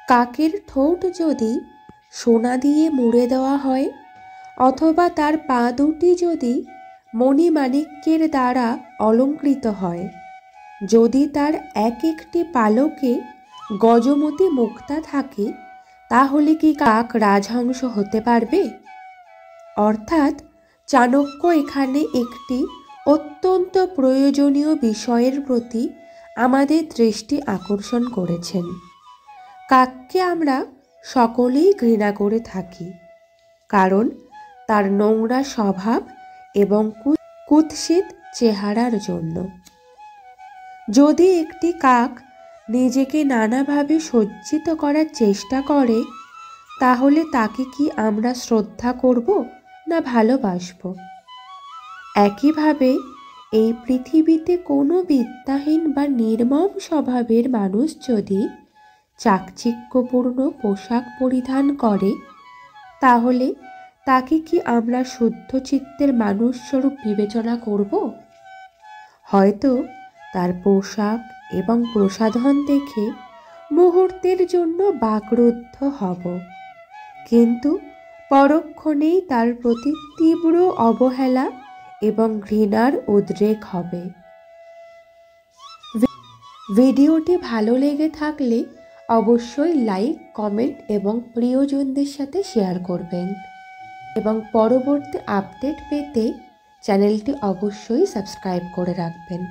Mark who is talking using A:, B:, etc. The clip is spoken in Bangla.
A: কাকের ঠোঁট যদি সোনা দিয়ে মুড়ে দেওয়া হয়, অথবা তার পা দুটি যদি মণিমাণিক্যের দ্বারা অলঙ্কৃত হয়, যদি তার এক একটি পালকে গজমতি মুক্তা থাকে, তাহলে কি কাক রাজহংস হতে পারবে? অর্থাৎ চাণক্য এখানে একটি অত্যন্ত প্রয়োজনীয় বিষয়ের প্রতি আমাদের দৃষ্টি আকর্ষণ করেছেন। কাককে আমরা সকলেই ঘৃণা করে থাকি, কারণ তার নোংরা স্বভাব এবং কুৎসিত চেহারার জন্য। যদি একটি কাক নিজেকে নানাভাবে সজ্জিত করার চেষ্টা করে, তাহলে তাকে কি আমরা শ্রদ্ধা করব না ভালোবাসব? একইভাবে এই পৃথিবীতে কোনো বিদ্যাহীন বা নির্মম স্বভাবের মানুষ যদি চাকচিক্যপূর্ণ পোশাক পরিধান করে, তাহলে তাকে কি আমরা শুদ্ধ চিত্তের মানুষ স্বরূপ বিবেচনা করব? হয়তো তার পোশাক এবং প্রসাধন দেখে মুহূর্তের জন্য বাকরুদ্ধ হব, কিন্তু পরক্ষণেই তার প্রতি তীব্র অবহেলা এবং ঘৃণার উদ্রেক হবে। ভিডিওটি ভালো লেগে থাকলে অবশ্যই লাইক, কমেন্ট এবং প্রিয়জনদের সাথে শেয়ার করবেন, এবং পরবর্তী আপডেট পেতে চ্যানেলটি অবশ্যই সাবস্ক্রাইব করে রাখবেন।